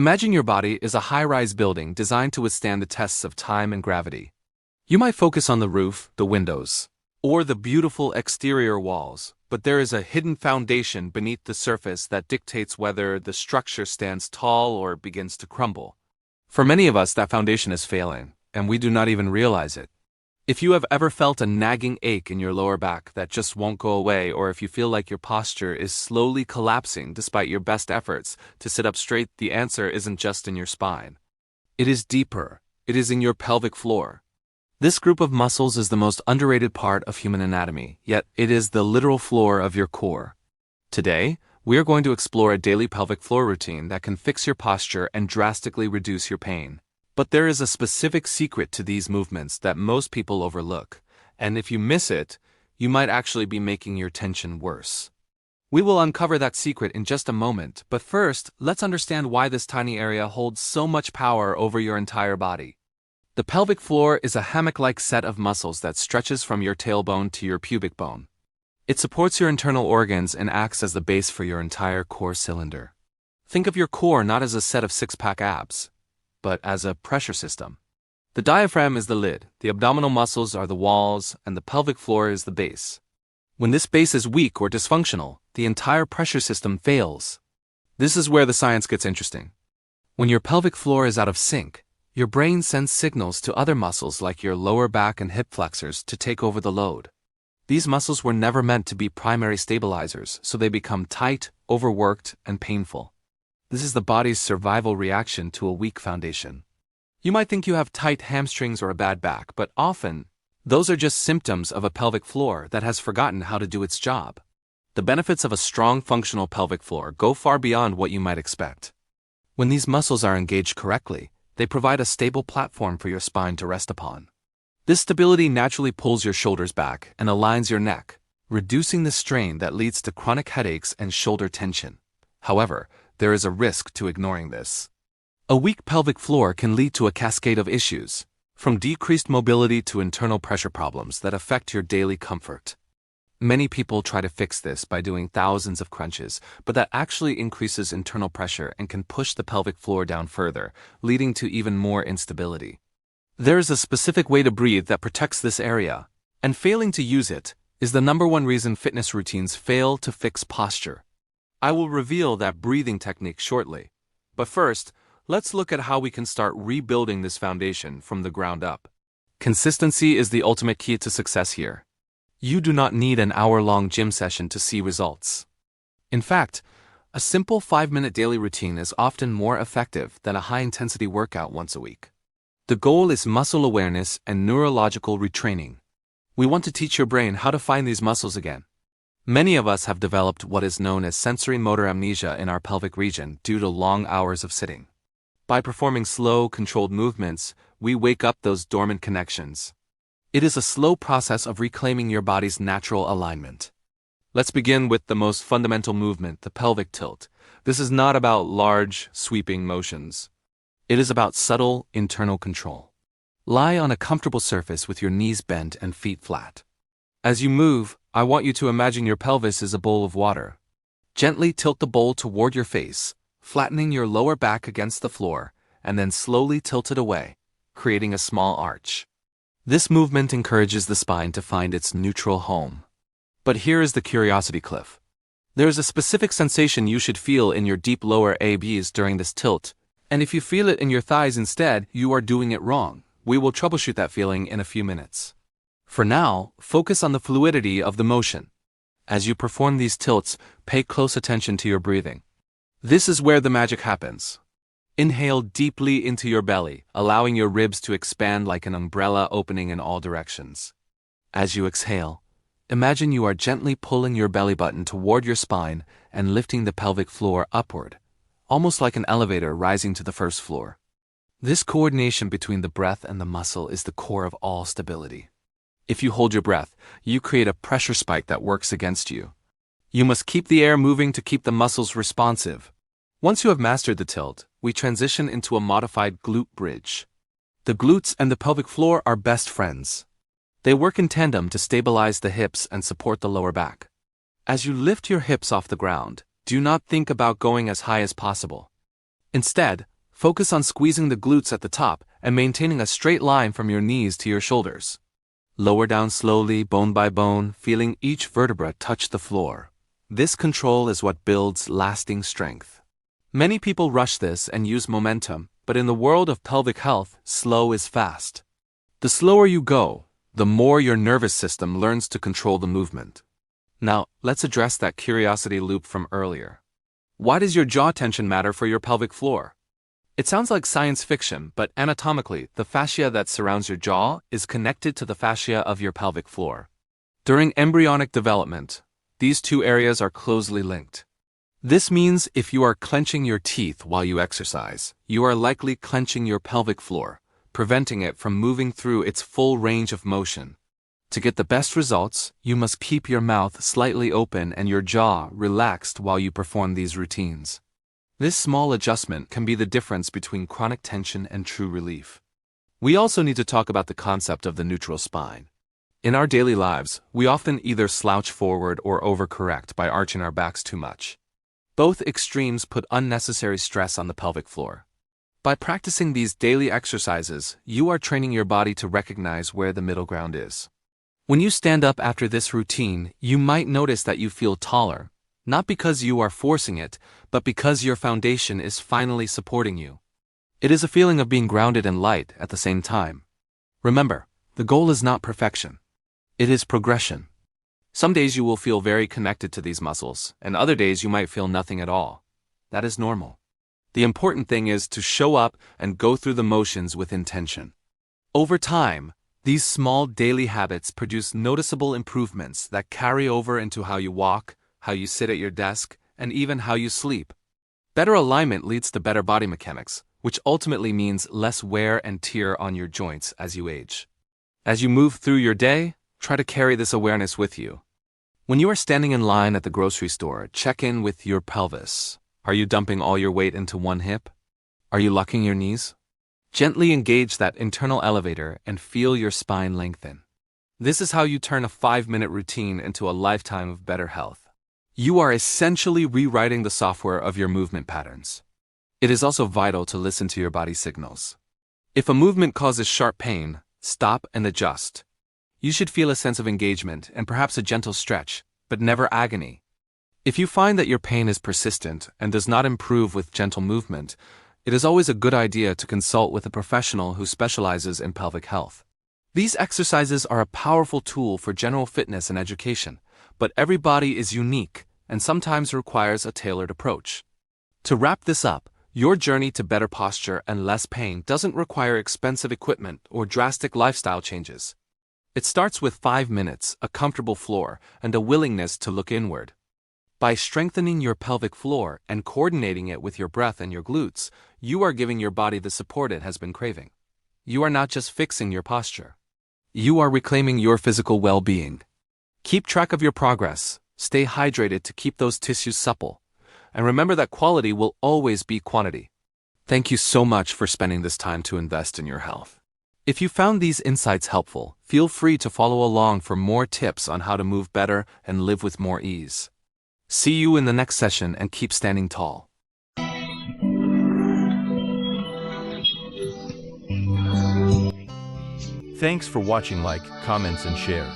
Imagine your body is a high-rise building designed to withstand the tests of time and gravity. You might focus on the roof, the windows, or the beautiful exterior walls, but there is a hidden foundation beneath the surface that dictates whether the structure stands tall or begins to crumble. For many of us, that foundation is failing, and we do not even realize it. If you have ever felt a nagging ache in your lower back that just won't go away, or if you feel like your posture is slowly collapsing despite your best efforts to sit up straight, the answer isn't just in your spine. It is deeper. It is in your pelvic floor. This group of muscles is the most underrated part of human anatomy, yet it is the literal floor of your core. Today, we are going to explore a daily pelvic floor routine that can fix your posture and drastically reduce your pain. But there is a specific secret to these movements that most people overlook, and if you miss it, you might actually be making your tension worse. We will uncover that secret in just a moment, but first, let's understand why this tiny area holds so much power over your entire body. The pelvic floor is a hammock-like set of muscles that stretches from your tailbone to your pubic bone. It supports your internal organs and acts as the base for your entire core cylinder. Think of your core not as a set of six-pack abs, but as a pressure system. The diaphragm is the lid, the abdominal muscles are the walls, and the pelvic floor is the base. When this base is weak or dysfunctional, the entire pressure system fails. This is where the science gets interesting. When your pelvic floor is out of sync, your brain sends signals to other muscles like your lower back and hip flexors to take over the load. These muscles were never meant to be primary stabilizers, so they become tight, overworked, and painful. This is the body's survival reaction to a weak foundation. You might think you have tight hamstrings or a bad back, but often, those are just symptoms of a pelvic floor that has forgotten how to do its job. The benefits of a strong, functional pelvic floor go far beyond what you might expect. When these muscles are engaged correctly, they provide a stable platform for your spine to rest upon. This stability naturally pulls your shoulders back and aligns your neck, reducing the strain that leads to chronic headaches and shoulder tension. However, there is a risk to ignoring this. A weak pelvic floor can lead to a cascade of issues, from decreased mobility to internal pressure problems that affect your daily comfort. Many people try to fix this by doing thousands of crunches, but that actually increases internal pressure and can push the pelvic floor down further, leading to even more instability. There is a specific way to breathe that protects this area, and failing to use it is the #1 reason fitness routines fail to fix posture. I will reveal that breathing technique shortly, but first, let's look at how we can start rebuilding this foundation from the ground up. Consistency is the ultimate key to success here. You do not need an hour-long gym session to see results. In fact, a simple 5-minute daily routine is often more effective than a high-intensity workout once a week. The goal is muscle awareness and neurological retraining. We want to teach your brain how to find these muscles again. Many of us have developed what is known as sensory motor amnesia in our pelvic region due to long hours of sitting. By performing slow, controlled movements, we wake up those dormant connections. It is a slow process of reclaiming your body's natural alignment. Let's begin with the most fundamental movement, the pelvic tilt. This is not about large, sweeping motions. It is about subtle, internal control. Lie on a comfortable surface with your knees bent and feet flat. As you move, I want you to imagine your pelvis is a bowl of water. Gently tilt the bowl toward your face, flattening your lower back against the floor, and then slowly tilt it away, creating a small arch. This movement encourages the spine to find its neutral home. But here is the curiosity cliff. There is a specific sensation you should feel in your deep lower abs during this tilt, and if you feel it in your thighs instead, you are doing it wrong. We will troubleshoot that feeling in a few minutes. For now, focus on the fluidity of the motion. As you perform these tilts, pay close attention to your breathing. This is where the magic happens. Inhale deeply into your belly, allowing your ribs to expand like an umbrella opening in all directions. As you exhale, imagine you are gently pulling your belly button toward your spine and lifting the pelvic floor upward, almost like an elevator rising to the first floor. This coordination between the breath and the muscle is the core of all stability. If you hold your breath, you create a pressure spike that works against you. You must keep the air moving to keep the muscles responsive. Once you have mastered the tilt, we transition into a modified glute bridge. The glutes and the pelvic floor are best friends. They work in tandem to stabilize the hips and support the lower back. As you lift your hips off the ground, do not think about going as high as possible. Instead, Focus on squeezing the glutes at the top and maintaining a straight line from your knees to your shoulders. Lower down slowly, bone by bone, feeling each vertebra touch the floor. This control is what builds lasting strength. Many people rush this and use momentum, but in the world of pelvic health, slow is fast. The slower you go, the more your nervous system learns to control the movement. Now, let's address that curiosity loop from earlier. Why does your jaw tension matter for your pelvic floor? It sounds like science fiction, but anatomically, the fascia that surrounds your jaw is connected to the fascia of your pelvic floor. During embryonic development, these two areas are closely linked. This means if you are clenching your teeth while you exercise, you are likely clenching your pelvic floor, preventing it from moving through its full range of motion. To get the best results, you must keep your mouth slightly open and your jaw relaxed while you perform these routines. This small adjustment can be the difference between chronic tension and true relief. We also need to talk about the concept of the neutral spine. In our daily lives, we often either slouch forward or overcorrect by arching our backs too much. Both extremes put unnecessary stress on the pelvic floor. By practicing these daily exercises, you are training your body to recognize where the middle ground is. When you stand up after this routine, you might notice that you feel taller, not because you are forcing it, but because your foundation is finally supporting you. It is a feeling of being grounded and light at the same time. Remember, the goal is not perfection. It is progression. Some days you will feel very connected to these muscles, and other days you might feel nothing at all. That is normal. The important thing is to show up and go through the motions with intention. Over time, these small daily habits produce noticeable improvements that carry over into how you walk, how you sit at your desk, and even how you sleep. Better alignment leads to better body mechanics, which ultimately means less wear and tear on your joints as you age. As you move through your day, try to carry this awareness with you. When you are standing in line at the grocery store, check in with your pelvis. Are you dumping all your weight into one hip? Are you locking your knees? Gently engage that internal elevator and feel your spine lengthen. This is how you turn a 5-minute routine into a lifetime of better health. You are essentially rewriting the software of your movement patterns. It is also vital to listen to your body signals. If a movement causes sharp pain, stop and adjust. You should feel a sense of engagement and perhaps a gentle stretch, but never agony. If you find that your pain is persistent and does not improve with gentle movement, it is always a good idea to consult with a professional who specializes in pelvic health. These exercises are a powerful tool for general fitness and education, but every body is unique and sometimes requires a tailored approach. To wrap this up, your journey to better posture and less pain doesn't require expensive equipment or drastic lifestyle changes. It starts with 5 minutes, a comfortable floor, and a willingness to look inward. By strengthening your pelvic floor and coordinating it with your breath and your glutes, you are giving your body the support it has been craving. You are not just fixing your posture. You are reclaiming your physical well-being. Keep track of your progress, stay hydrated to keep those tissues supple, and remember that quality will always be quantity. Thank you so much for spending this time to invest in your health. If you found these insights helpful, feel free to follow along for more tips on how to move better and live with more ease. See you in the next session and keep standing tall. Thanks for watching. Like, comments, and share.